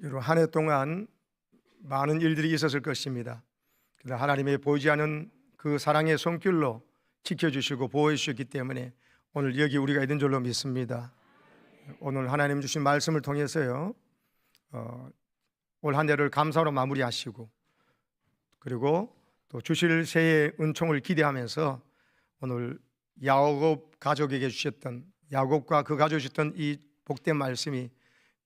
여러분, 한 해 동안 많은 일들이 있었을 것입니다. 그러나 하나님의 보이지 않은 그 사랑의 손길로 지켜주시고 보호해 주셨기 때문에 오늘 여기 우리가 있는 줄로 믿습니다. 오늘 하나님 주신 말씀을 통해서요, 올 한 해를 감사로 마무리하시고, 그리고 또 주실 새해의 은총을 기대하면서 오늘 야곱 가족에게 주셨던, 야곱과 그 가족이 주셨던 이 복된 말씀이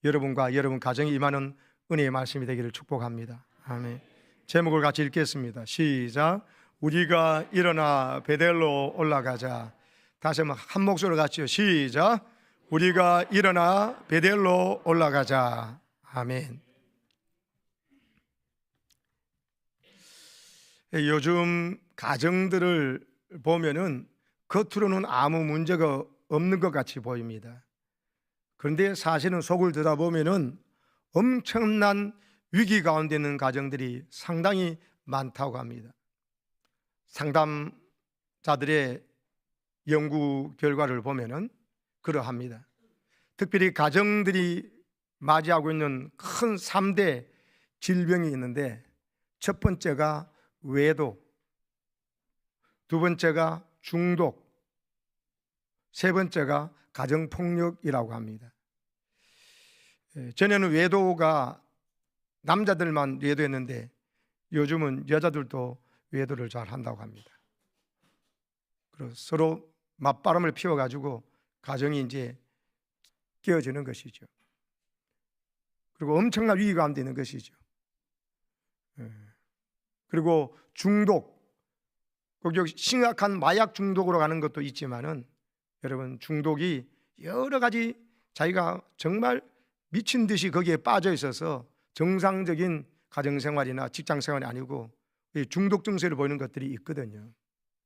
여러분과 여러분 가정에 임하는 은혜의 말씀이 되기를 축복합니다. 아멘. 제목을 같이 읽겠습니다. 시작. 우리가 일어나 베델로 올라가자. 다시 한번 한 목소리로 같이요. 시작. 우리가 일어나 베델로 올라가자. 아멘. 요즘 가정들을 보면은 겉으로는 아무 문제가 없는 것 같이 보입니다. 그런데 사실은 속을 들여다보면은 엄청난 위기 가운데 있는 가정들이 상당히 많다고 합니다. 상담자들의 연구 결과를 보면은 그러합니다. 특별히 가정들이 맞이하고 있는 큰 3대 질병이 있는데, 첫 번째가 외도, 두 번째가 중독, 세 번째가 가정폭력이라고 합니다. 전에는 외도가 남자들만 외도했는데 요즘은 여자들도 외도를 잘 한다고 합니다. 그리고 서로 맞바람을 피워가지고 가정이 이제 깨어지는 것이죠. 그리고 엄청난 위기 가운데 있는 것이죠. 그리고 중독, 거기 심각한 마약 중독으로 가는 것도 있지만은 여러분, 중독이 여러 가지 자기가 정말 미친 듯이 거기에 빠져 있어서 정상적인 가정생활이나 직장생활이 아니고 중독 증세를 보이는 것들이 있거든요.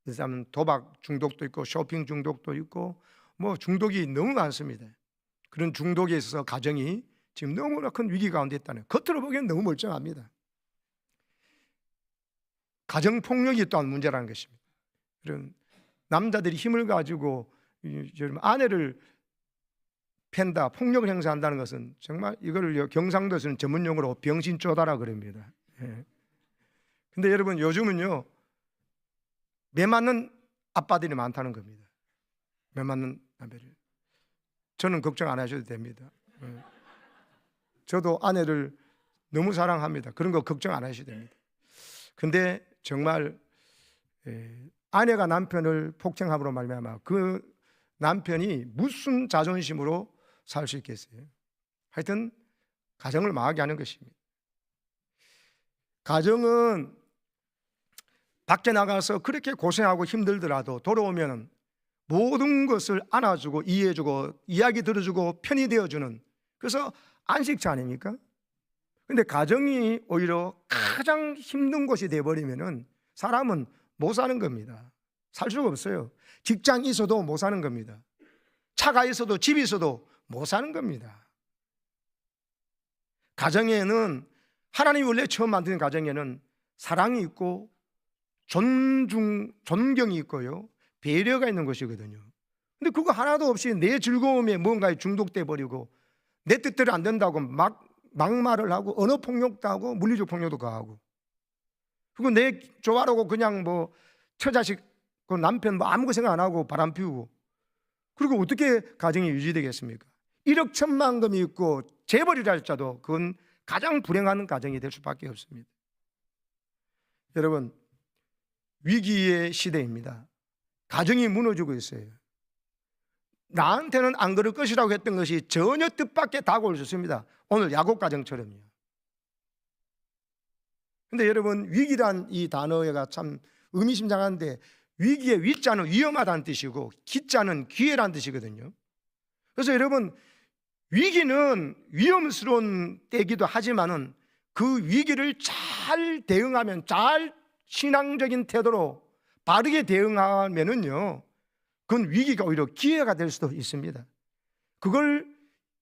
그래서 도박 중독도 있고 쇼핑 중독도 있고 뭐 중독이 너무 많습니다. 그런 중독에 있어서 가정이 지금 너무나 큰 위기 가운데 있다는, 겉으로 보기엔 너무 멀쩡합니다. 가정폭력이 또한 문제라는 것입니다. 이런 남자들이 힘을 가지고 아내를 팬다, 폭력을 행사한다는 것은 정말 이거를 경상도에서는 전문용어로 병신쪼다라 그럽니다. 근데 여러분, 요즘은요, 매 맞는 아빠들이 많다는 겁니다. 매 맞는 아빠들. 저는 걱정 안 하셔도 됩니다. 저도 아내를 너무 사랑합니다. 그런 거 걱정 안 하셔도 됩니다. 근데 정말 아내가 남편을 폭행함으로 말미암아 그 남편이 무슨 자존심으로 살 수 있겠어요? 하여튼 가정을 망하게 하는 것입니다. 가정은 밖에 나가서 그렇게 고생하고 힘들더라도 돌아오면 모든 것을 안아주고 이해해주고 이야기 들어주고 편이 되어주는, 그래서 안식처 아닙니까? 근데 가정이 오히려 가장 힘든 곳이 되어버리면은 사람은 못 사는 겁니다. 살 수가 없어요. 직장이 있어도 못 사는 겁니다. 차가 있어도 집이 있어도 못 사는 겁니다. 가정에는, 하나님이 원래 처음 만든 가정에는 사랑이 있고 존경이 있고요, 배려가 있는 것이거든요. 근데 그거 하나도 없이 내 즐거움에 뭔가에 중독돼 버리고 내 뜻대로 안 된다고 막말을 하고 언어 폭력도 하고 물리적 폭력도 가하고, 그리고 내 좋아라고 그냥 뭐 처자식 그 남편 뭐 아무 생각 안 하고 바람 피우고, 그리고 어떻게 가정이 유지되겠습니까? 1억 1천만금이 있고 재벌이라 할지라도 그건 가장 불행한 가정이 될 수밖에 없습니다. 여러분, 위기의 시대입니다. 가정이 무너지고 있어요. 나한테는 안 그럴 것이라고 했던 것이 전혀 뜻밖의 다가올 수 있습니다. 오늘 야곱 가정처럼요. 근데 여러분, 위기란 이 단어가 참 의미심장한데, 위기의 위자는 위험하다는 뜻이고 기자는 기회라는 뜻이거든요. 그래서 여러분, 위기는 위험스러운 때이기도 하지만은 그 위기를 잘 대응하면, 잘 신앙적인 태도로 바르게 대응하면은요, 그건 위기가 오히려 기회가 될 수도 있습니다. 그걸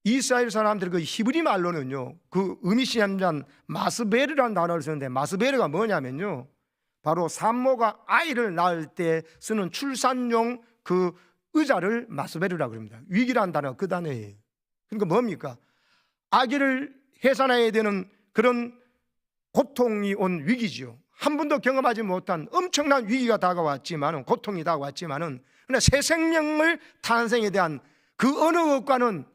이스라엘 사람들 그 히브리 말로는요, 그 의미심장한 마스베르라는 단어를 쓰는데, 마스베르가 뭐냐면요, 바로 산모가 아이를 낳을 때 쓰는 출산용 그 의자를 마스베르라고 합니다. 위기라는 단어가 그 단어예요. 그러니까 뭡니까? 아기를 해산해야 되는 그런 고통이 온 위기지요. 한 번도 경험하지 못한 엄청난 위기가 다가왔지만은, 고통이 다가왔지만은, 그러나 새 생명을 탄생에 대한 그 어느 것과는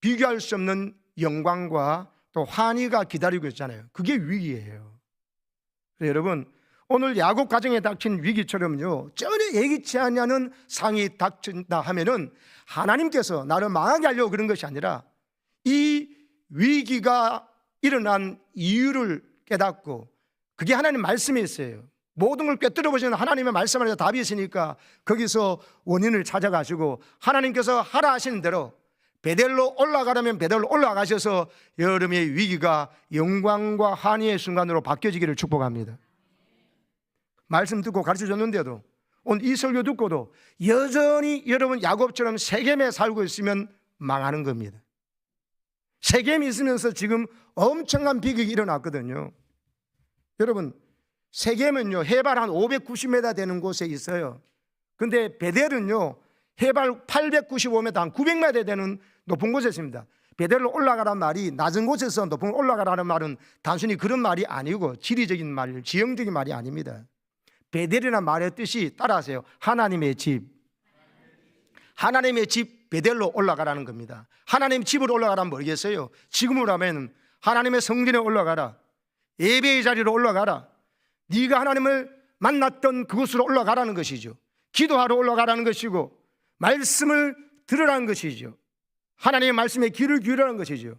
비교할 수 없는 영광과 또 환희가 기다리고 있잖아요. 그게 위기예요. 여러분, 오늘 야곱 가정에 닥친 위기처럼요, 전혀 예기치 않는 상이 닥친다 하면은 하나님께서 나를 망하게 하려고 그런 것이 아니라 이 위기가 일어난 이유를 깨닫고, 그게 하나님 말씀이 있어요. 모든 걸 꿰뚫어 보시는 하나님의 말씀 안에서 답이 있으니까 거기서 원인을 찾아가시고 하나님께서 하라 하시는 대로 베델로 올라가려면 베델로 올라가셔서 여러분의 위기가 영광과 환희의 순간으로 바뀌어지기를 축복합니다. 말씀 듣고 가르쳐 줬는데도 오늘 이 설교 듣고도 여전히 여러분 야곱처럼 세겜에 살고 있으면 망하는 겁니다. 세겜이 있으면서 지금 엄청난 비극이 일어났거든요. 여러분, 세겜은요 해발 한 590m 되는 곳에 있어요. 근데 베델은요 해발 895m, 한 900m 되는 높은 곳에 있습니다. 베델로 올라가란 말이 낮은 곳에서 높은 곳 올라가라는 말은 단순히 그런 말이 아니고 지리적인 말, 지형적인 말이 아닙니다. 베델이라는 말의 뜻이 따라하세요. 하나님의 집. 하나님의 집 베델로 올라가라는 겁니다. 하나님 집으로 올라가라면 모르겠어요. 지금으로 하면 하나님의 성전에 올라가라, 예배의 자리로 올라가라, 네가 하나님을 만났던 그곳으로 올라가라는 것이죠. 기도하러 올라가라는 것이고 말씀을 들으라는 것이죠. 하나님의 말씀에 귀를 기울이라는 것이죠.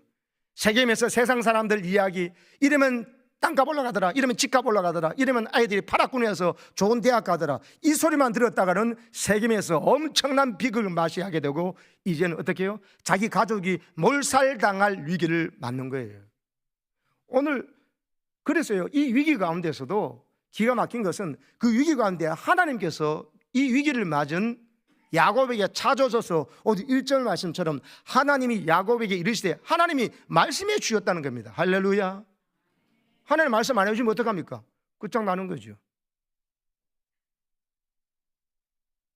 세겜에서 세상 사람들 이야기, 이러면 땅값 올라가더라, 이러면 집값 올라가더라, 이러면 아이들이 파라군에서 좋은 대학 가더라, 이 소리만 들었다가는 세겜에서 엄청난 비극을 맞이하게 되고 이제는 어떻게 해요? 자기 가족이 몰살당할 위기를 맞는 거예요. 오늘 그래서요, 이 위기 가운데서도 기가 막힌 것은 그 위기 가운데 하나님께서 이 위기를 맞은 야곱에게 찾아오셔서 오늘 1절 말씀처럼 하나님이 야곱에게 이르시되, 하나님이 말씀해 주셨다는 겁니다. 할렐루야. 하나님 말씀 안 해주시면 어떡합니까? 끝장나는 거죠.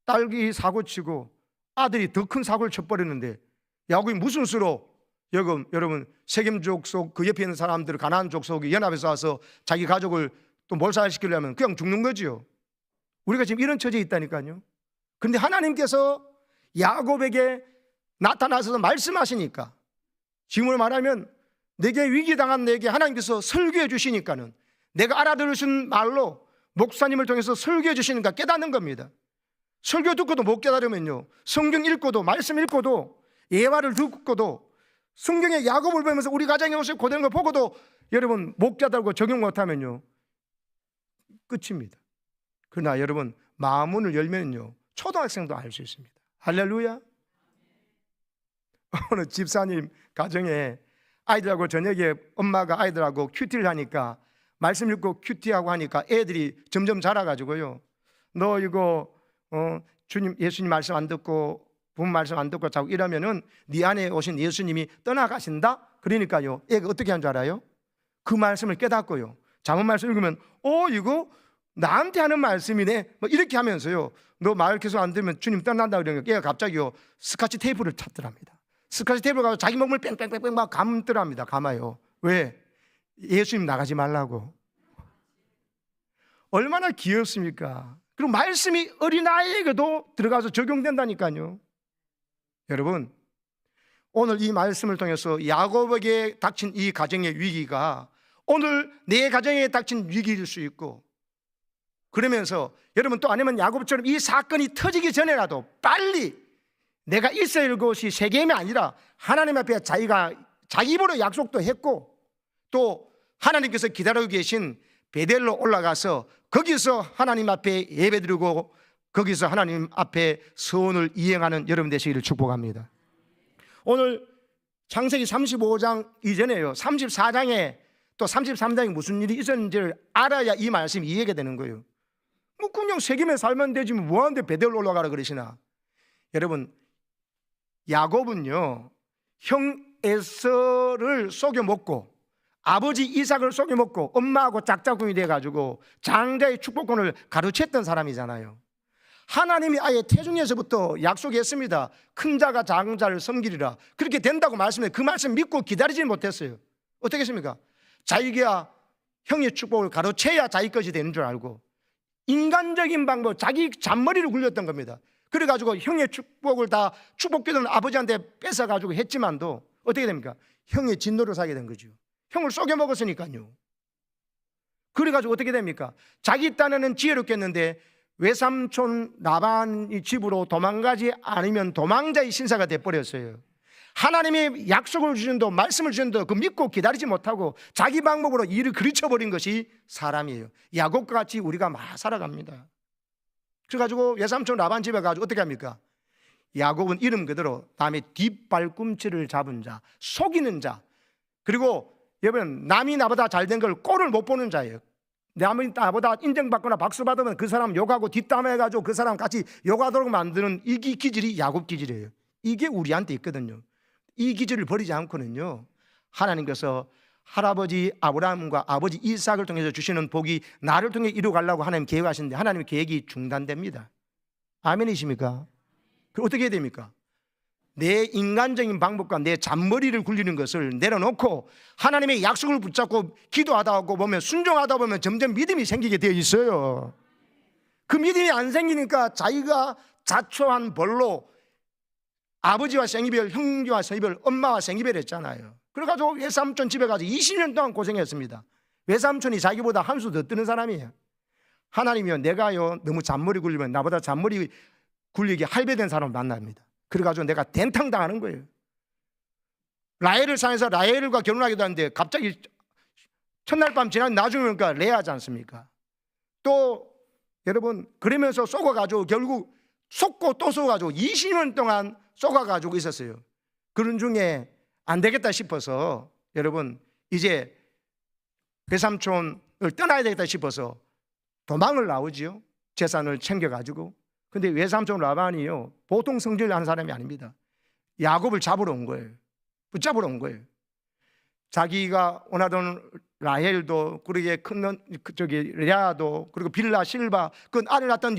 딸이 사고치고 아들이 더 큰 사고를 쳐버렸는데 야곱이 무슨 수로 여러분 세겜 족속 그 옆에 있는 사람들, 가나안 족속이 연합해서 와서 자기 가족을 또 몰살시키려면 그냥 죽는 거죠. 우리가 지금 이런 처지에 있다니까요. 그런데 하나님께서 야곱에게 나타나셔서 말씀하시니까, 지금으로 말하면 내게 위기당한 내게 하나님께서 설교해 주시니까는, 내가 알아들으신 말로 목사님을 통해서 설교해 주시니까 깨닫는 겁니다. 설교 듣고도 못 깨달으면요, 성경 읽고도 말씀 읽고도 예화를 듣고도 성경의 야곱을 보면서 우리 가정에 오셔서 고되는 걸 보고도 여러분 못 깨달고 적용 못하면요 끝입니다. 그러나 여러분 마음문을 열면요 초등학생도 알 수 있습니다. 할렐루야. 어느 집사님 가정에 아이들하고 저녁에 엄마가 아이들하고 큐티를 하니까, 말씀 읽고 큐티하고 하니까 애들이 점점 자라가지고요, 너 이거 주님 예수님 말씀 안 듣고 부모 말씀 안 듣고 자고 이러면은 네 안에 오신 예수님이 떠나가신다. 그러니까요 애가 어떻게 한 줄 알아요? 그 말씀을 깨닫고요, 잠언 말씀 읽으면 이거 나한테 하는 말씀이네 뭐 이렇게 하면서요, 너 말 계속 안 들으면 주님 떠난다 그러니까 얘가 갑자기요 스카치 테이프를 찾더랍니다. 스카치 테이프를 가지고 자기 몸을 뺑뺑뺑뺑 막 감더랍니다. 감아요. 왜? 예수님 나가지 말라고. 얼마나 귀엽습니까? 그리고 말씀이 어린아이에게도 들어가서 적용된다니까요. 여러분, 오늘 이 말씀을 통해서 야곱에게 닥친 이 가정의 위기가 오늘 내 가정에 닥친 위기일 수 있고, 그러면서 여러분 또 아니면 야곱처럼 이 사건이 터지기 전에라도 빨리 내가 있어야 할 곳이 세겜이 아니라 하나님 앞에 자기가 자기 입으로 약속도 했고 또 하나님께서 기다리고 계신 베델로 올라가서 거기서 하나님 앞에 예배드리고 거기서 하나님 앞에 서원을 이행하는 여러분 되시기를 축복합니다. 오늘 창세기 35장 이전에요 34장에 또 33장에 무슨 일이 있었는지를 알아야 이 말씀이 이해가 되는 거예요. 뭐 그냥 세겜에 살면 되지 뭐하는데 베델로 올라가라 그러시나. 여러분, 야곱은요 형 에서를 속여먹고 아버지 이삭을 속여먹고 엄마하고 짝짝꿍이 돼가지고 장자의 축복권을 가로챘던 사람이잖아요. 하나님이 아예 태중에서부터 약속했습니다. 큰 자가 작은 자를 섬기리라. 그렇게 된다고 말씀해. 그 말씀 믿고 기다리지 못했어요. 어떻게 했습니까? 자기가 형의 축복을 가로채야 자기 것이 되는 줄 알고 인간적인 방법, 자기 잔머리를 굴렸던 겁니다. 그래가지고 형의 축복을 다 축복기도는 아버지한테 뺏어가지고 했지만도 어떻게 됩니까? 형의 진노를 사게 된 거죠. 형을 속여 먹었으니까요. 그래가지고 어떻게 됩니까? 자기 딴에는 지혜롭겠는데 외삼촌 라반이 집으로 도망가지 않으면 도망자의 신사가 돼버렸어요. 하나님이 약속을 주신도 말씀을 주신도 그 믿고 기다리지 못하고 자기 방법으로 일을 그르쳐버린 것이 사람이에요. 야곱과 같이 우리가 막 살아갑니다. 그래가지고 외삼촌 라반 집에 가서 어떻게 합니까? 야곱은 이름 그대로 남의 뒷발꿈치를 잡은 자, 속이는 자, 그리고 여러분 남이 나보다 잘된 걸 꼴을 못 보는 자예요. 남이 나보다 인정받거나 박수 받으면 그 사람 욕하고 뒷담화해가지고 그 사람 같이 욕하도록 만드는 이 기질이 야곱 기질이에요. 이게 우리한테 있거든요. 이 기질을 버리지 않고는요, 하나님께서 할아버지 아브라함과 아버지 이삭을 통해서 주시는 복이 나를 통해 이루어가려고 하나님 계획하시는데 하나님의 계획이 중단됩니다. 아멘이십니까? 그럼 어떻게 해야 됩니까? 내 인간적인 방법과 내 잔머리를 굴리는 것을 내려놓고 하나님의 약속을 붙잡고 기도하다 보면, 순종하다 보면 점점 믿음이 생기게 되어 있어요. 그 믿음이 안 생기니까 자기가 자초한 벌로 아버지와 생이별, 형제와 생이별, 엄마와 생이별 했잖아요. 그래가지고 외삼촌 집에 가서 20년 동안 고생했습니다. 외삼촌이 자기보다 한 수 더 뜨는 사람이에요. 하나님이요, 내가요 너무 잔머리 굴리면 나보다 잔머리 굴리기 할배된 사람을 만납니다. 그래가지고 내가 된탕 당하는 거예요. 라헬을 상해서 라헬과 결혼하기도 하는데 갑자기 첫날 밤 지난 나중에 오니까 레아지 않습니까? 또 여러분 그러면서 속아가지고 결국 속고 또 속아가지고 20년 동안 속아가지고 있었어요. 그런 중에 안 되겠다 싶어서 여러분 이제 외삼촌을 떠나야 되겠다 싶어서 도망을 나오지요. 재산을 챙겨가지고. 근데 외삼촌 라반이요 보통 성질을 하는 사람이 아닙니다. 야곱을 잡으러 온 거예요. 붙잡으러 온 거예요. 자기가 원하던 라헬도, 그러게 큰 레아도, 그리고 빌라 실바 그 아들 낳았던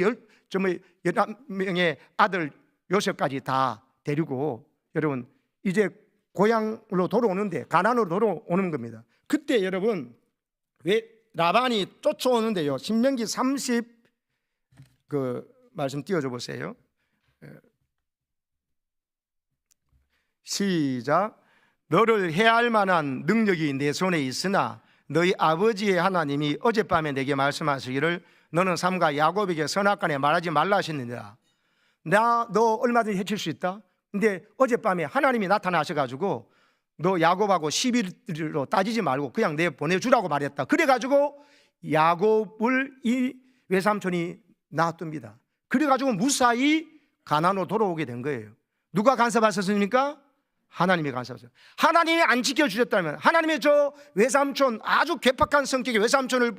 11명의 아들 요셉까지 다 데리고 여러분 이제 고향으로 돌아오는데, 가나안으로 돌아오는 겁니다. 그때 여러분 왜 라반이 쫓아오는데요, 신명기 30 말씀 띄워줘 보세요. 시작. 너를 해할 만한 능력이 내 손에 있으나 너희 아버지의 하나님이 어젯밤에 내게 말씀하시기를 너는 삼가 야곱에게 선악간에 말하지 말라 하셨느니라. 너 얼마든지 해칠 수 있다. 근데 어젯밤에 하나님이 나타나셔가지고 너 야곱하고 시비로 따지지 말고 그냥 내 보내주라고 말했다. 그래가지고 야곱을 이 외삼촌이 놔둡니다. 그래가지고 무사히 가나안으로 돌아오게 된 거예요. 누가 간섭하셨습니까? 하나님이 간섭하셨어요. 하나님이 안 지켜주셨다면, 하나님의 저 외삼촌 아주 괴팍한 성격의 외삼촌을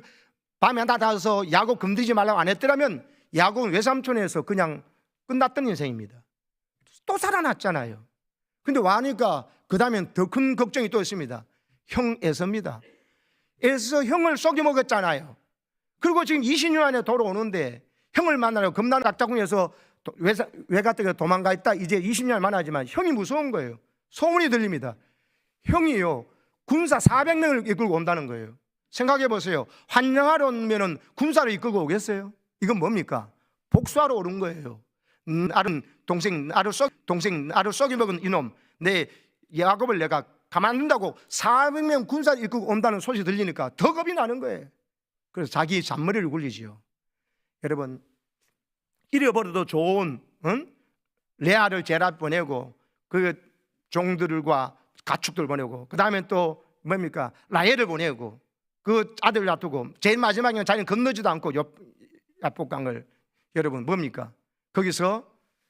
밤에 나타나서 야곱 건드리지 말라고 안 했더라면 야곱은 외삼촌에서 그냥 끝났던 인생입니다. 또 살아났잖아요. 근데 와니까 그 다음엔 더 큰 걱정이 또 있습니다. 형 에서입니다. 에서 형을 속여먹었잖아요. 그리고 지금 20년 안에 돌아오는데 형을 만나려고 금난 낙자궁에서 외가댁에 도망가 있다. 이제 20년 만나지만 형이 무서운 거예요. 소문이 들립니다. 형이요 군사 400명을 이끌고 온다는 거예요. 생각해 보세요. 환영하러 오면은 군사를 이끌고 오겠어요? 이건 뭡니까? 복수하러 오는 거예요. 동생 나를 썩여먹은 이놈, 내 야곱을 내가 가만둔다고 400명 군사를 이끌고 온다는 소식이 들리니까 더 겁이 나는 거예요. 그래서 자기 잔머리를 굴리지요. 여러분 잃어버려도 좋은 레아를 제라 보내고 그 종들과 가축들 보내고 그 다음에 또 뭡니까? 라헬을 보내고 그 아들 놔두고 제일 마지막에는 자기는 건너지도 않고 야복강을 여러분 뭡니까? 거기서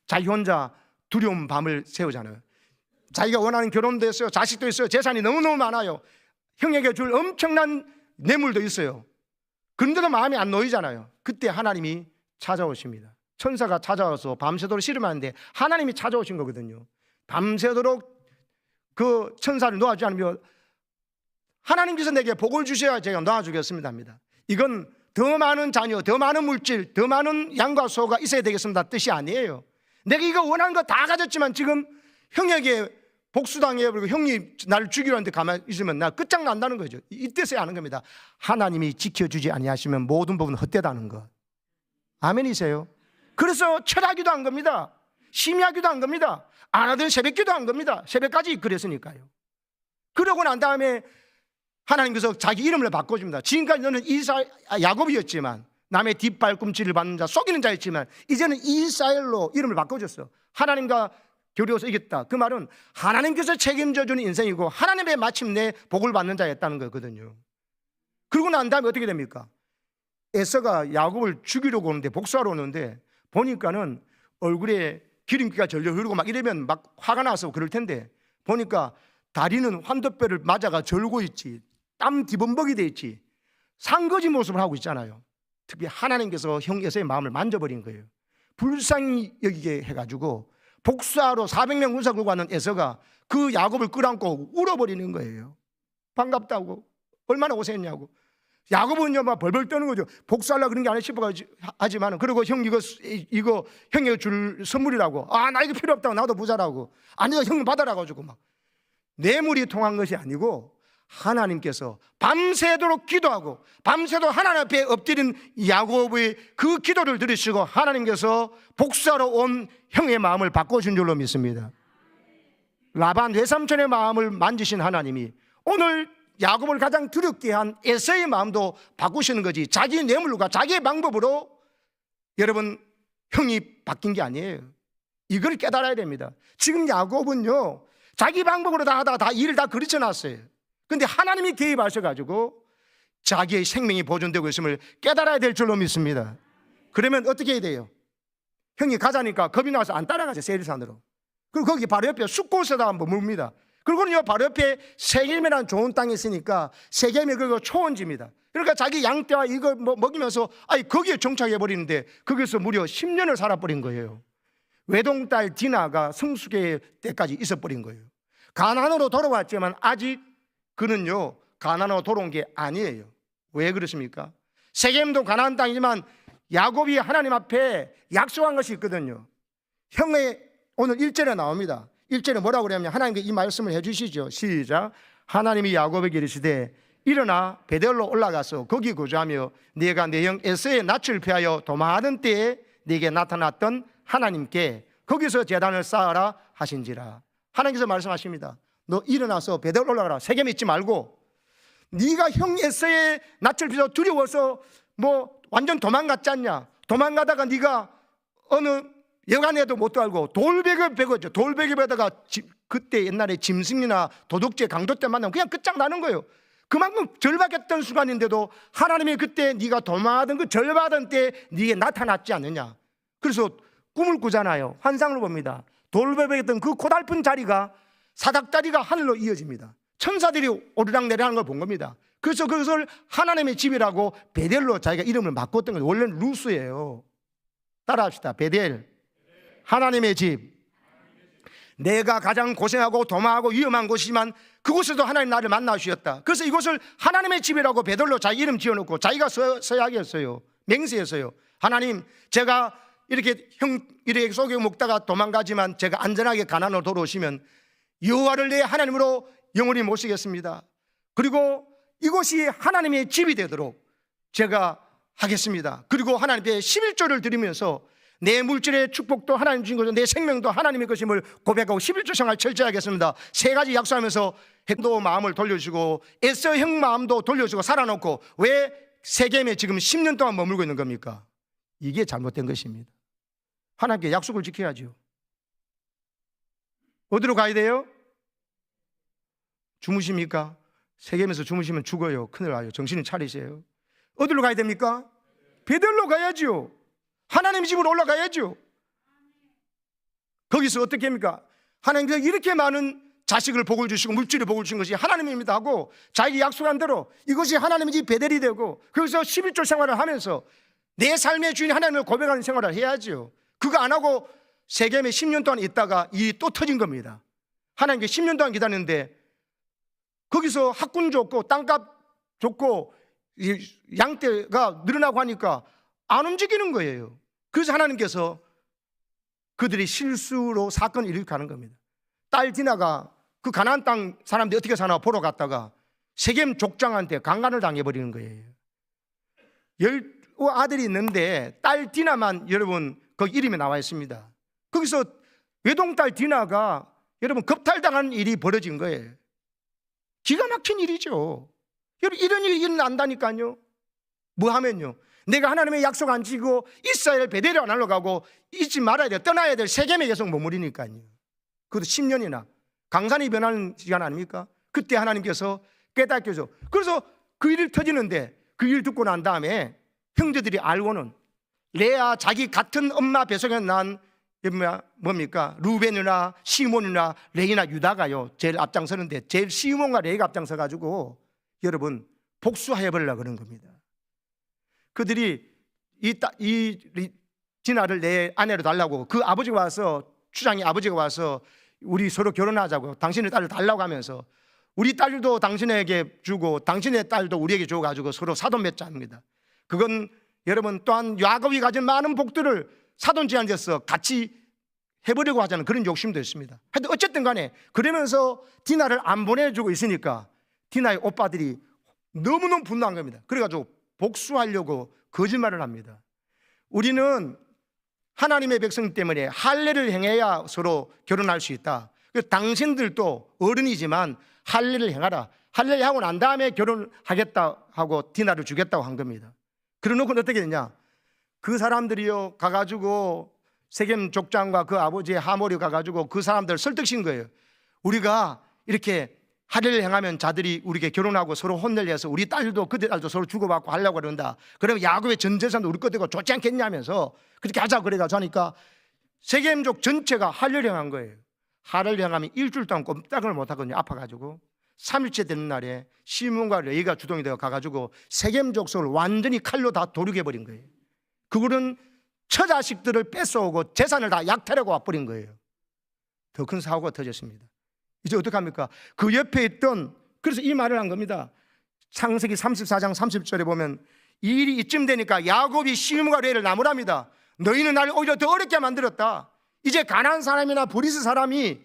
자기 혼자 두려운 밤을 새우잖아요. 자기가 원하는 결혼도 했어요. 자식도 있어요. 재산이 너무너무 많아요. 형에게 줄 엄청난 뇌물도 있어요. 그런데도 마음이 안 놓이잖아요. 그때 하나님이 찾아오십니다. 천사가 찾아와서 밤새도록 씨름하는데 하나님이 찾아오신 거거든요. 밤새도록 그 천사를 놓아주지 않으면 하나님께서 내게 복을 주셔야 제가 놓아주겠습니다 합니다. 이건 더 많은 자녀, 더 많은 물질, 더 많은 양과 소가 있어야 되겠습니다 뜻이 아니에요. 내가 이거 원하는 거 다 가졌지만 지금 형에게 복수당해버리고 형이 나를 죽이려 하는데 가만히 있으면 나 끝장난다는 거죠. 이때서야 아는 겁니다. 하나님이 지켜주지 아니하시면 모든 부분은 헛되다는 것. 아멘이세요? 그래서 철학기도 한 겁니다. 심야기도 한 겁니다. 안 하던 새벽기도 한 겁니다. 새벽까지 그랬으니까요. 그러고 난 다음에 하나님께서 자기 이름을 바꿔줍니다. 지금까지 너는 야곱이었지만, 남의 뒷발꿈치를 받는 자, 속이는 자였지만 이제는 이스라엘로 이름을 바꿔줬어. 하나님과 교류해서 이겼다. 그 말은 하나님께서 책임져주는 인생이고 하나님의 마침내 복을 받는 자였다는 거거든요. 그러고 난 다음에 어떻게 됩니까? 에서가 야곱을 죽이려고 오는데, 복수하러 오는데 보니까는 얼굴에 기름기가 절려 흐르고 막 이러면 막 화가 나서 그럴 텐데, 보니까 다리는 환도뼈를 맞아가 절고 있지, 땀 뒤범벅이 돼 있지, 상거지 모습을 하고 있잖아요. 특히 하나님께서 형 에서의 마음을 만져버린 거예요. 불쌍히 여기게 해가지고 복수하러 400명 군사 끌고 왔는 에서가 그 야곱을 끌어안고 울어버리는 거예요. 반갑다고, 얼마나 고생했냐고. 야곱은요 막 벌벌 떠는 거죠. 복수하려고 그런 게 아니라 싶어 하지만, 그리고 형 이거 형이 줄 선물이라고, 아 나 이거 필요 없다고, 나도 부자라고, 아니다 형 받아라고 가지고 막 뇌물이 통한 것이 아니고 하나님께서 밤새도록 기도하고 밤새도록 하나님 앞에 엎드린 야곱의 그 기도를 들으시고 하나님께서 복수하러 온 형의 마음을 바꿔준 줄로 믿습니다. 라반 외삼촌의 마음을 만지신 하나님이 오늘 야곱을 가장 두렵게 한 에서의 마음도 바꾸시는 거지, 자기 뇌물과 자기의 방법으로 여러분 형이 바뀐 게 아니에요. 이걸 깨달아야 됩니다. 지금 야곱은요 자기 방법으로 다 하다가 다 일을 다 그르쳐놨어요. 근데 하나님이 개입하셔가지고 자기의 생명이 보존되고 있음을 깨달아야 될 줄로 믿습니다. 그러면 어떻게 해야 돼요? 형이 가자니까 겁이 나서 안 따라가죠. 세리산으로. 그리고 거기 바로 옆에 숫곳에다 머뭅니다. 그리고는요 바로 옆에 세겜이라는 좋은 땅이 있으니까 세겜이 그거 초원지입니다. 그러니까 자기 양떼와 이거 먹이면서 거기에 정착해 버리는데 거기서 무려 10년을 살아버린 거예요. 외동딸 디나가 성숙의 때까지 있어버린 거예요. 가나안으로 돌아왔지만 아직 그는요 가나안으로 돌아온 게 아니에요. 왜 그렇습니까? 세겜도 가나안 땅이지만 야곱이 하나님 앞에 약속한 것이 있거든요. 형의 오늘 1절에 나옵니다. 1절에 뭐라고 그러냐면 하나님께 이 말씀을 해주시죠. 시작. 하나님이 야곱에게 이르시되 일어나 베델로 올라가서 거기 거주하며 네가 내 형 에서의 낯을 피하여 도망하던 때에 네게 나타났던 하나님께 거기서 제단을 쌓아라 하신지라. 하나님께서 말씀하십니다. 너 일어나서 베델로 올라가라. 세겜 있지 말고, 네가 형 에서의 낯을 피해서 두려워서 뭐 완전 도망갔지 않냐. 도망가다가 네가 어느 여간에도 못 달고 돌베개 베거죠. 돌베개 베다가 그때 옛날에 짐승이나 도둑질 강도 때 만나면 그냥 끝장나는 거예요. 그만큼 절박했던 순간인데도 하나님이 그때 네가 도망하던 그 절박하던 때 네게 나타났지 않느냐. 그래서 꿈을 꾸잖아요. 환상을 봅니다. 돌베개 있던 그 고달픈 자리가 사닥다리가 하늘로 이어집니다. 천사들이 오르락내리락 하는 걸 본 겁니다. 그래서 그것을 하나님의 집이라고 베델로 자기가 이름을 바꿨던 거예요. 원래는 루스예요. 따라합시다. 베델, 하나님의 집. 내가 가장 고생하고 도망하고 위험한 곳이지만 그곳에도 하나님 나를 만나주셨다. 그래서 이곳을 하나님의 집이라고 베델로 자기 이름 지어놓고 자기가 서약했어요. 맹세했어요. 하나님, 제가 이렇게 형 이렇게 속여 먹다가 도망가지만 제가 안전하게 가나안으로 돌아오시면 여호와를 내 하나님으로 영원히 모시겠습니다. 그리고 이곳이 하나님의 집이 되도록 제가 하겠습니다. 그리고 하나님께 11조를 드리면서 내 물질의 축복도 하나님 주신 것이고 내 생명도 하나님의 것임을 고백하고 11조 생활 철저히 하겠습니다. 세 가지 약속하면서 햄도 마음을 돌려주고 에서 형 마음도 돌려주고 살아놓고 왜 세겜에 지금 10년 동안 머물고 있는 겁니까? 이게 잘못된 것입니다. 하나님께 약속을 지켜야죠. 어디로 가야 돼요? 주무십니까? 세겜에서 주무시면 죽어요. 큰일 나요. 정신을 차리세요. 어디로 가야 됩니까? 베델로 가야죠. 하나님 집으로 올라가야죠. 거기서 어떻게 합니까? 하나님께서 이렇게 많은 자식을 복을 주시고 물질을 복을 주신 것이 하나님입니다 하고 자기 약속한 대로 이것이 하나님의 집 베델이 되고 거기서 11조 생활을 하면서 내 삶의 주인 하나님을 고백하는 생활을 해야죠. 그거 안 하고 세겜에 10년 동안 있다가 일이 또 터진 겁니다. 하나님께 10년 동안 기다렸는데 거기서 학군 좋고 땅값 좋고 양떼가 늘어나고 하니까 안 움직이는 거예요. 그래서 하나님께서 그들이 실수로 사건을 일으키는 겁니다. 딸 디나가 그 가나안 땅 사람들이 어떻게 사나 보러 갔다가 세겜 족장한테 강간을 당해버리는 거예요. 10아들이 있는데 딸 디나만 여러분 거기 이름이 나와 있습니다. 거기서 외동딸 디나가 여러분 겁탈당하는 일이 벌어진 거예요. 기가 막힌 일이죠. 여러분 이런 일이 일어난다니까요. 뭐 하면요, 내가 하나님의 약속 안 지키고 이스라엘 베델을 안 하러 가고 잊지 말아야 돼, 떠나야 될 세겜에 계속 머무르니까요. 그것도 10년이나 강산이 변하는 시간 아닙니까? 그때 하나님께서 깨닫게 해서, 그래서 그 일이 터지는데 그 일 듣고 난 다음에 형제들이 알고는 레아 자기 같은 엄마 뱃속에 난 뭡니까? 루벤이나 시몬이나 레이나 유다가요 제일 앞장서는데 제일 시몬과 레이가 앞장서 가지고 여러분 복수해버리려고 그런 겁니다. 그들이 이 디나를 내 아내로 달라고, 그 아버지가 와서, 추장이 아버지가 와서 우리 서로 결혼하자고, 당신의 딸을 달라고 하면서 우리 딸도 당신에게 주고 당신의 딸도 우리에게 줘가지고 서로 사돈 맺자입니다. 그건 여러분 또한 야곱이 가진 많은 복들을 사돈 제한돼서 같이 해보려고 하자는 그런 욕심도 있습니다. 하여튼 어쨌든 간에 그러면서 디나를 안 보내주고 있으니까 디나의 오빠들이 너무너무 분노한 겁니다. 그래가지고 복수하려고 거짓말을 합니다. 우리는 하나님의 백성 때문에 할례를 행해야 서로 결혼할 수 있다. 당신들도 어른이지만 할례를 행하라. 할례를 하고 난 다음에 결혼하겠다 하고 디나를 주겠다고 한 겁니다. 그러놓고 어떻게 됐냐, 그 사람들이요 가가지고 세겜 족장과 그 아버지의 하모리 가가지고 그 사람들을 설득신 거예요. 우리가 이렇게 할례를 행하면 자들이 우리에게 결혼하고 서로 혼내려서 우리 딸도 그들 딸도 서로 주고받고 하려고 그런다. 그러면 야곱의 전 재산도 우리 거 되고 좋지 않겠냐면서 그렇게 하자 그래가지고 하니까 세겜족 전체가 할례를 행한 거예요. 할례를 행하면 일주일 동안 꼼짝을 못하거든요. 아파가지고 3일째 되는 날에 시몬과 레이가 주동이 되어 가가지고 세겜족 속을 완전히 칼로 다 도륙해버린 거예요. 그거는 처자식들을 뺏어오고 재산을 다 약탈하고 와버린 거예요. 더 큰 사고가 터졌습니다. 이제 어떡합니까? 그 옆에 있던, 그래서 이 말을 한 겁니다. 창세기 34장 30절에 보면 이 일이 이쯤 되니까 야곱이 시므과 레이를 나무랍니다. 너희는 나를 오히려 더 어렵게 만들었다. 이제 가나안 사람이나 브리스 사람이,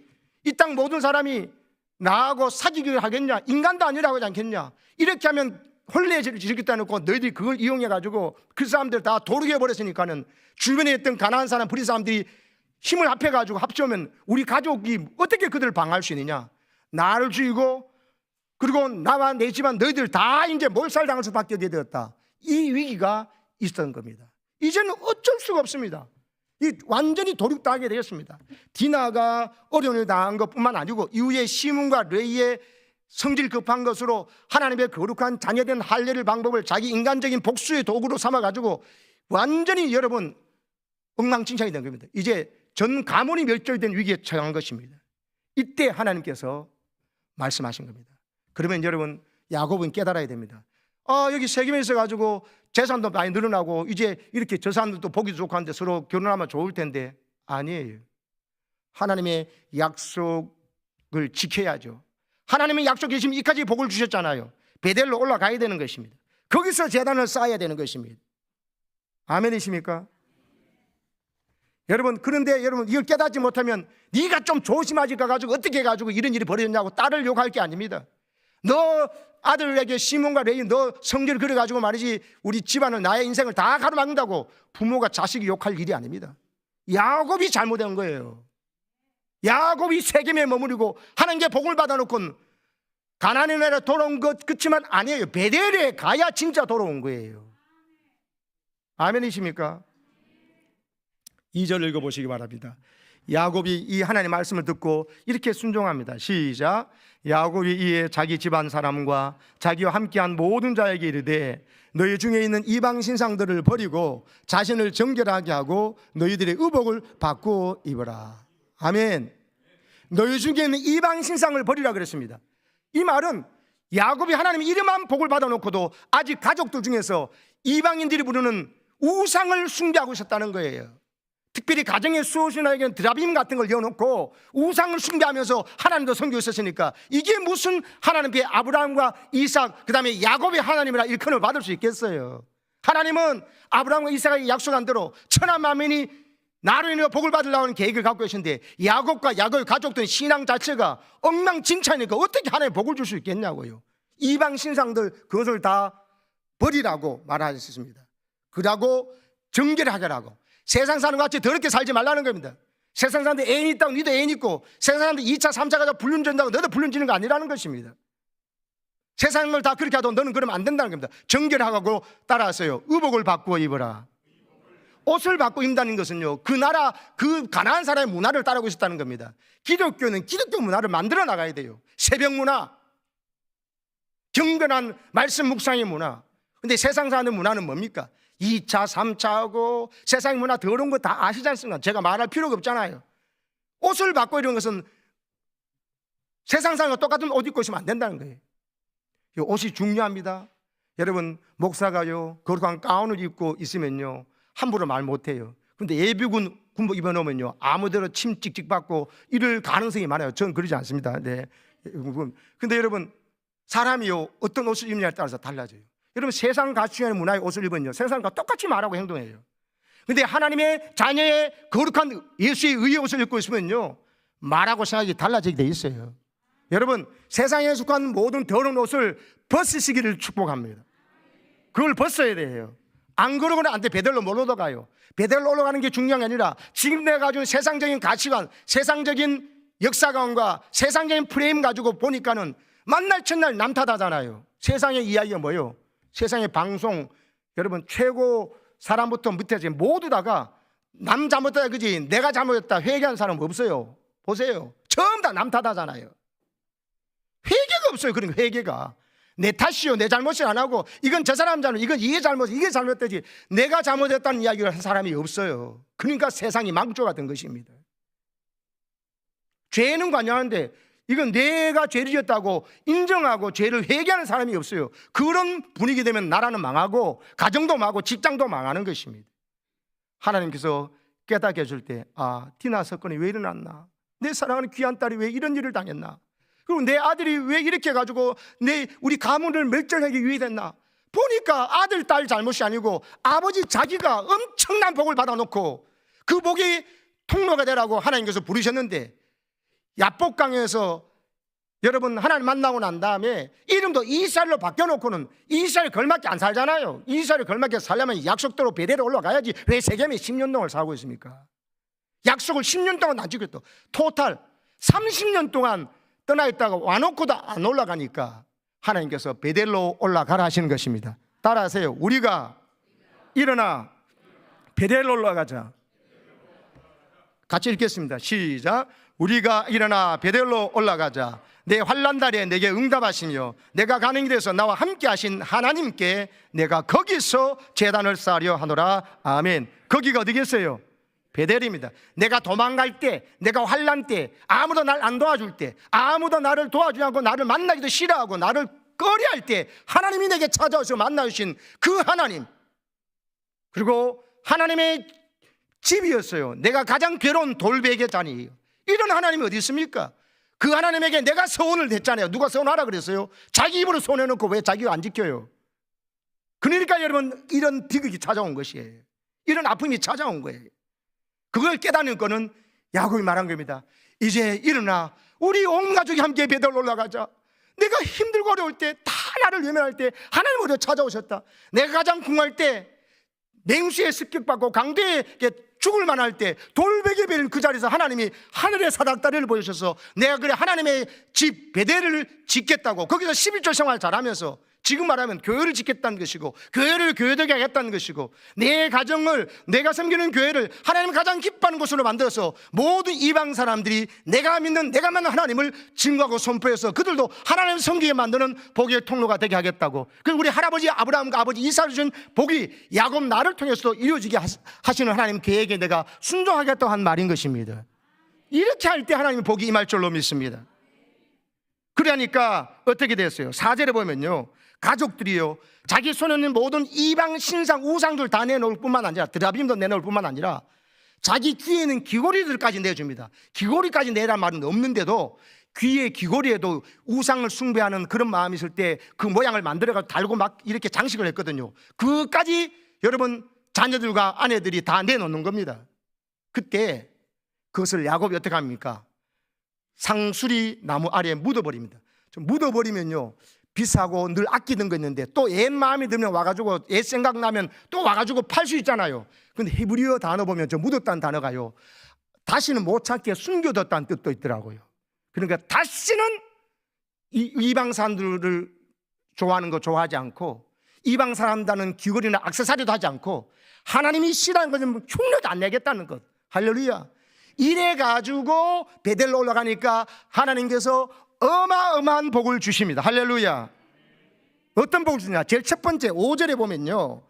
이 땅 모든 사람이 나하고 사귀기를 하겠냐? 인간도 아니라고 하지 않겠냐? 이렇게 하면 혼례해지겠다 놓고 너희들이 그걸 이용해가지고 그 사람들 다 도륙해버렸으니까는 주변에 있던 가나안 사람, 브리스 사람들이 힘을 합해가지고 합치면 우리 가족이 어떻게 그들을 방어할 수 있느냐? 나를 죽이고 그리고 나와 내 집안 너희들 다 이제 몰살당할 수밖에 되었다. 이 위기가 있었던 겁니다. 이제는 어쩔 수가 없습니다. 이 완전히 도륙당하게 되었습니다. 디나가 어려움을 당한 것뿐만 아니고 이후에 시몬과 레이의 성질 급한 것으로 하나님의 거룩한 자녀된 할례를 방법을 자기 인간적인 복수의 도구로 삼아가지고 완전히 여러분 엉망진창이 된 겁니다. 이제 전 가문이 멸절된 위기에 처한 것입니다. 이때 하나님께서 말씀하신 겁니다. 그러면 여러분 야곱은 깨달아야 됩니다. 여기 세겜에 있어가지고 재산도 많이 늘어나고 이제 이렇게 저 사람들도 보기도 좋고 한데 서로 결혼하면 좋을 텐데 아니에요. 하나님의 약속을 지켜야죠. 하나님의 약속 계시면 이까지 복을 주셨잖아요. 베델로 올라가야 되는 것입니다. 거기서 제단을 쌓아야 되는 것입니다. 아멘이십니까? 여러분, 그런데 여러분 이걸 깨닫지 못하면 네가 좀 조심하지 가지고 어떻게 해가지고 이런 일이 벌어졌냐고 딸을 욕할 게 아닙니다. 너 아들에게 시몬과 레이 너 성질을 그려가지고 말이지 우리 집안을 나의 인생을 다 가로막는다고 부모가 자식이 욕할 일이 아닙니다. 야곱이 잘못한 거예요. 야곱이 세겜에 머무르고 하나님께 복을 받아놓고 가나안의 나라에 돌아온 것 그치만 아니에요. 베델에 가야 진짜 돌아온 거예요. 아멘이십니까? 2절 읽어보시기 바랍니다. 야곱이 이 하나님의 말씀을 듣고 이렇게 순종합니다. 시작. 야곱이 이에 자기 집안 사람과 자기와 함께한 모든 자에게 이르되 너희 중에 있는 이방 신상들을 버리고 자신을 정결하게 하고 너희들의 의복을 바꾸어 입어라. 아멘. 너희 중에 있는 이방 신상을 버리라 그랬습니다. 이 말은 야곱이 하나님의 이름만 복을 받아놓고도 아직 가족들 중에서 이방인들이 부르는 우상을 숭배하고 있었다는 거예요. 특별히 가정의 수호신에게는 드라빔 같은 걸 넣어놓고 우상을 숭배하면서 하나님도 섬기고 있었으니까 이게 무슨 하나님의 아브라함과 이삭 그 다음에 야곱의 하나님이라 일컬음을 받을 수 있겠어요. 하나님은 아브라함과 이삭에게 약속한 대로 천하 만민이 나로 인해 복을 받으려는 계획을 갖고 계신데 야곱과 야곱의 가족들은 신앙 자체가 엉망진창이니까 어떻게 하나님 복을 줄 수 있겠냐고요. 이방 신상들 그것을 다 버리라고 말하셨습니다. 그러고 정결하게 하라고. 세상 사는 것 같이 더럽게 살지 말라는 겁니다. 세상 사람들 애인 있다고 너도 애인 있고, 세상 사람들 2차 3차 가서 불륜 전다고 너도 불륜 지는 거 아니라는 것입니다. 세상을 다 그렇게 하도 너는 그러면 안 된다는 겁니다. 정결하고 따라하세요. 의복을 바꾸어 입어라. 옷을 바꾸어 입는다는 것은요, 그 나라 그 가나안 사람의 문화를 따르고 있었다는 겁니다. 기독교는 기독교 문화를 만들어 나가야 돼요. 새벽 문화, 경건한 말씀 묵상의 문화. 근데 세상 사는 문화는 뭡니까? 2차 3차하고 세상 문화 더러운 거 다 아시지 않습니까? 제가 말할 필요가 없잖아요. 옷을 바꿔 이런 것은 세상 사람과 똑같은 옷 입고 있으면 안 된다는 거예요. 이 옷이 중요합니다. 여러분, 목사가요 거룩한 가운을 입고 있으면요 함부로 말 못해요. 근데 예비군 군복 입어놓으면요 아무데나 침 찍찍 받고 이럴 가능성이 많아요. 저는 그러지 않습니다. 네. 근데 여러분, 사람이요 어떤 옷을 입느냐에 따라서 달라져요. 여러분, 세상 가치의 문화의 옷을 입으면요 세상과 똑같이 말하고 행동해요. 근데 하나님의 자녀의 거룩한 예수의 의의 옷을 입고 있으면요 말하고 생각이 달라지게 돼 있어요. 여러분, 세상에 속한 모든 더러운 옷을 벗으시기를 축복합니다. 그걸 벗어야 돼요. 안 그러고는 안 돼. 베델로 못 올라가요. 베델로 올라가는 게 중요한 게 아니라 지금 내가 가진 세상적인 가치관, 세상적인 역사관과 세상적인 프레임 가지고 보니까는 만날 첫날 남 탓하잖아요. 세상의 이야기가 뭐예요? 세상의 방송, 여러분 최고 사람부터 밑에까지 모두 다가 남 잘못했다 그지 내가 잘못했다 회개하는 사람 없어요. 보세요. 전부 다 남 탓하잖아요. 회개가 없어요. 그런 회개가 내 탓이요 내 잘못이 안 하고 이건 저 사람 잘못, 이건 이게 잘못, 이게 잘못되지 내가 잘못했다는 이야기를 한 사람이 없어요. 그러니까 세상이 망조가 된 것입니다. 죄는 관여하는데 이건 내가 죄를 지었다고 인정하고 죄를 회개하는 사람이 없어요. 그런 분위기 되면 나라는 망하고 가정도 망하고 직장도 망하는 것입니다. 하나님께서 깨닫게 해줄 때 디나 사건이 왜 일어났나, 내 사랑하는 귀한 딸이 왜 이런 일을 당했나, 그리고 내 아들이 왜 이렇게 해가지고 우리 가문을 멸절하기 위해 됐나 보니까 아들 딸 잘못이 아니고 아버지 자기가 엄청난 복을 받아놓고 그 복이 통로가 되라고 하나님께서 부르셨는데, 야복강에서 여러분 하나님 만나고 난 다음에 이름도 이스라엘로 바뀌어놓고는 이스라엘 걸맞게 안 살잖아요. 이스라엘 걸맞게 살려면 약속대로 베델에 올라가야지 왜 세겜에 10년 동안 살고 있습니까? 약속을 10년 동안 안 지켰다. 토탈 30년 동안 떠나 있다가 와놓고도 안 올라가니까 하나님께서 베델로 올라가라 하시는 것입니다. 따라하세요. 우리가 일어나 베델로 올라가자. 같이 읽겠습니다. 시작. 우리가 일어나 베델로 올라가자. 내 환난날에 내게 응답하시며 내가 가는 길에서 나와 함께 하신 하나님께 내가 거기서 제단을 쌓으려 하노라. 아멘. 거기가 어디겠어요? 베델입니다. 내가 도망갈 때, 내가 환난 때, 아무도 날 안 도와줄 때, 아무도 나를 도와주지 않고 나를 만나기도 싫어하고 나를 꺼려할 때 하나님이 내게 찾아와서 만나주신 그 하나님, 그리고 하나님의 집이었어요. 내가 가장 괴로운 돌베개 잔이에요. 이런 하나님이 어디 있습니까? 그 하나님에게 내가 서원을 했잖아요. 누가 서원하라 그랬어요? 자기 입으로 손해놓고 왜 자기가 안 지켜요? 그러니까 여러분 이런 비극이 찾아온 것이에요. 이런 아픔이 찾아온 거예요. 그걸 깨닫는 거는 야곱이 말한 겁니다. 이제 일어나 우리 온 가족이 함께 베델로 올라가자. 내가 힘들고 어려울 때 다 나를 외면할 때 하나님 우리를 찾아오셨다. 내가 가장 궁할 때 맹수에 습격받고 강대에 죽을 만할 때 돌베개 베는 그 자리에서 하나님이 하늘의 사닥다리를 보여주셔서 내가 그래 하나님의 집 베델을 짓겠다고 거기서 11조 생활 잘하면서 지금 말하면 교회를 짓겠다는 것이고 교회를 교회되게 하겠다는 것이고 내 가정을 내가 섬기는 교회를 하나님이 가장 기뻐하는 곳으로 만들어서 모든 이방 사람들이 내가 믿는 내가 만난 하나님을 증거하고 선포해서 그들도 하나님을 섬기게 만드는 복의 통로가 되게 하겠다고. 그리고 우리 할아버지 아브라함과 아버지 이삭을 준 복이 야곱 나를 통해서도 이루어지게 하시는 하나님 계획에 내가 순종하겠다고 한 말인 것입니다. 이렇게 할 때 하나님의 복이 임할 줄로 믿습니다. 그러니까 어떻게 됐어요? 4절에 보면요 가족들이요 자기 손에 있는 모든 이방 신상 우상들 다 내놓을 뿐만 아니라 드라빔도 내놓을 뿐만 아니라 자기 귀에 있는 귀고리들까지 내줍니다. 귀고리까지 내란 말은 없는데도 귀에 귀고리에도 우상을 숭배하는 그런 마음이 있을 때 그 모양을 만들어가지고 달고 막 이렇게 장식을 했거든요. 그까지 여러분 자녀들과 아내들이 다 내놓는 겁니다. 그때 그것을 야곱이 어떻게 합니까? 상수리 나무 아래에 묻어버립니다. 묻어버리면요, 비싸고 늘 아끼던 거 있는데 또 옛 마음이 들면 와가지고 옛 생각나면 또 와가지고 팔 수 있잖아요. 근데 히브리어 단어 보면 저 묻었다는 단어가요, 다시는 못 찾게 숨겨뒀다는 뜻도 있더라고요. 그러니까 다시는 이방 사람들을 좋아하는 거 좋아하지 않고, 이방 사람들은 귀걸이나 액세서리도 하지 않고, 하나님이 싫어하는 것은 흉내도 안 내겠다는 것. 할렐루야. 이래 가지고 베델로 올라가니까 하나님께서 어마어마한 복을 주십니다. 할렐루야. 어떤 복을 주냐? 제일 첫 번째 5절에 보면요,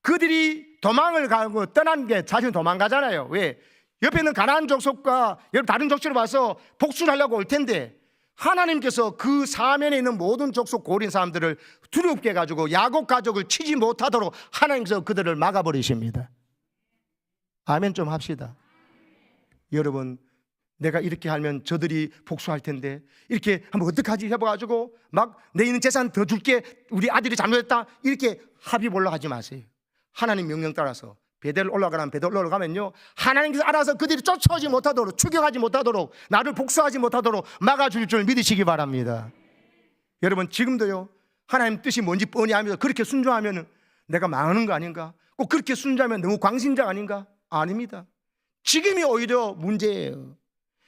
그들이 도망을 가고 떠난 게 자신 도망가잖아요. 왜? 옆에 있는 가나안 족속과 다른 족속을 봐서 복수를 하려고 올 텐데, 하나님께서 그 사면에 있는 모든 족속 고린 사람들을 두렵게 해가지고 야곱 가족을 치지 못하도록 하나님께서 그들을 막아버리십니다. 아멘 좀 합시다. 여러분, 내가 이렇게 하면 저들이 복수할 텐데 이렇게 하면 어떡하지 해봐가지고 막 내 있는 재산 더 줄게, 우리 아들이 잘못했다, 이렇게 합의 보려 하지 마세요. 하나님 명령 따라서 베델 올라가라면 베델 올라가면요, 하나님께서 알아서 그들이 쫓아오지 못하도록, 추격하지 못하도록, 나를 복수하지 못하도록 막아줄 줄 믿으시기 바랍니다. 여러분, 지금도요, 하나님 뜻이 뭔지 뻔히 알면서 그렇게 순종하면 내가 망하는 거 아닌가? 꼭 그렇게 순종하면 너무 광신자 아닌가? 아닙니다. 지금이 오히려 문제예요.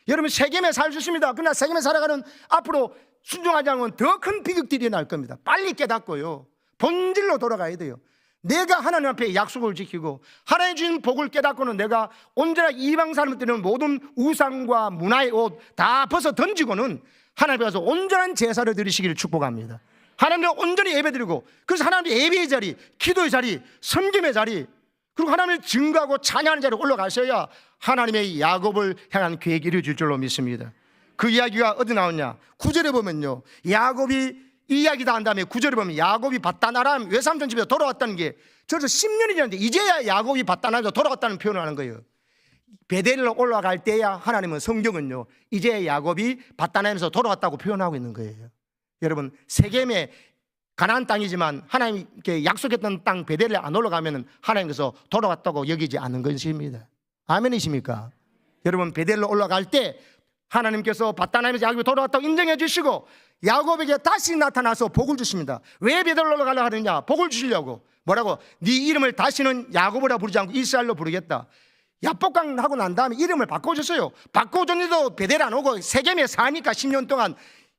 여러분, 세겜에 살 수 있습니다. 그러나 세겜에 살아가는 앞으로 순종하지 않으면 더 큰 비극들이 날 겁니다. 빨리 깨닫고요, 본질로 돌아가야 돼요. 내가 하나님 앞에 약속을 지키고 하나님 주신 복을 깨닫고는 내가 언제나 이방 사람들은 모든 우상과 문화의 옷 다 벗어 던지고는 하나님 앞에 가서 온전한 제사를 드리시기를 축복합니다. 하나님을 온전히 예배드리고, 그래서 하나님의 예배의 자리, 기도의 자리, 섬김의 자리, 그리고 하나님을 증거하고 찬양하는 자리에 올라가셔야 하나님의 야곱을 향한 계획이 이루어질 줄로 믿습니다. 그 이야기가 어디 나오냐? 9절에 보면요, 야곱이 이 이야기 다 한 다음에 9절에 보면 야곱이 밧단아람 외삼촌 집에 돌아왔다는 게 저기서 10년이 지났는데 이제야 야곱이 밧단아람에서 돌아왔다는 표현을 하는 거예요. 베델로 올라갈 때야 하나님은, 성경은요, 이제 야곱이 밧단아람에서 돌아왔다고 표현하고 있는 거예요. 여러분, 세겜의 가나안 땅이지만 하나님께 약속했던 땅 베델에 안 올라가면 하나님께서 돌아왔다고 여기지 않는 것입니다. 아멘이십니까? 여러분, 베델로 올라갈 때 하나님께서 밧단아람에서 야곱이 돌아왔다고 인정해 주시고 야곱에게 다시 나타나서 복을 주십니다. 왜 베델로 올라가려고 하느냐? 복을 주시려고. 뭐라고? 네 이름을 다시는 야곱이라 부르지 않고 이스라엘로 부르겠다. 야복강 하고 난 다음에 이름을 바꿔줬어요. 바꿔줬는데도 베델 안 오고 세겜에 사니까 10년 동안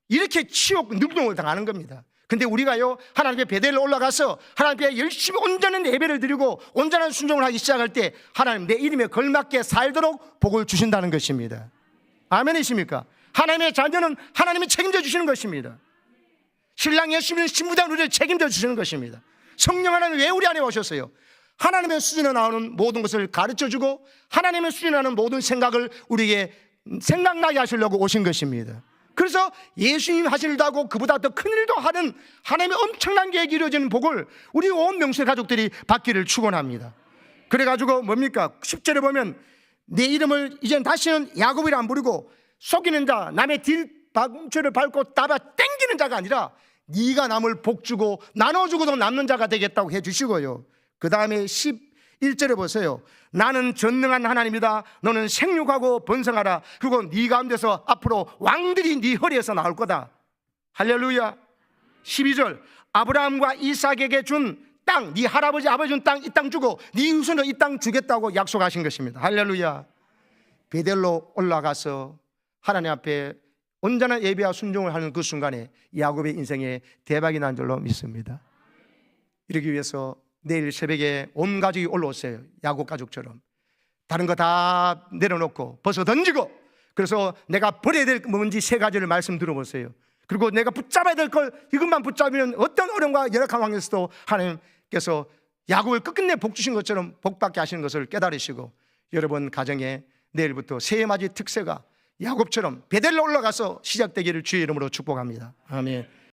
이렇게 치욕 능동을 당하는 겁니다. 근데 우리가요, 하나님께 베델로 올라가서 하나님께 열심히 온전한 예배를 드리고 온전한 순종을 하기 시작할 때 하나님 내 이름에 걸맞게 살도록 복을 주신다는 것입니다. 아멘이십니까? 하나님의 자녀는 하나님이 책임져 주시는 것입니다. 신랑 예수님은 신부된 우리를 책임져 주시는 것입니다. 성령 하나님 왜 우리 안에 오셨어요? 하나님의 수준에 나오는 모든 것을 가르쳐주고 하나님의 수준에 나오는 모든 생각을 우리에게 생각나게 하시려고 오신 것입니다. 그래서 예수님 하신 일도 하고 그보다 더 큰 일도 하는 하나님의 엄청난 계획이 이루어지는 복을 우리 온 명수의 가족들이 받기를 축원합니다. 그래가지고 뭡니까? 10절에 보면 내 이름을 이젠 다시는 야곱이라 안 부르고 속이는 자, 남의 뒷방추를 밟고 따라 땡기는 자가 아니라 네가 남을 복주고 나눠주고도 남는 자가 되겠다고 해주시고요. 그 다음에 11절에 보세요. 나는 전능한 하나님이다. 너는 생육하고 번성하라. 그리고 네 가운데서 앞으로 왕들이 네 허리에서 나올 거다. 할렐루야. 12절 아브라함과 이삭에게 준 땅, 네 할아버지 아버지 준 땅, 이 땅 주고 네 후손은 이 땅 주겠다고 약속하신 것입니다. 할렐루야. 베델로 올라가서 하나님 앞에 온전한 예배와 순종을 하는 그 순간에 야곱의 인생에 대박이 난 줄로 믿습니다. 이러기 위해서 내일 새벽에 온 가족이 올라오세요. 야곱 가족처럼 다른 거 다 내려놓고 벗어 던지고, 그래서 내가 버려야 될 뭔지 세 가지를 말씀 들어보세요. 그리고 내가 붙잡아야 될 걸 이것만 붙잡으면 어떤 어려움과 열악한 환경에서도 하나님께서 야곱을 끝끝내 복 주신 것처럼 복받게 하시는 것을 깨달으시고, 여러분 가정에 내일부터 새해 맞이 특세가 야곱처럼 베델로 올라가서 시작되기를 주의 이름으로 축복합니다. 아멘.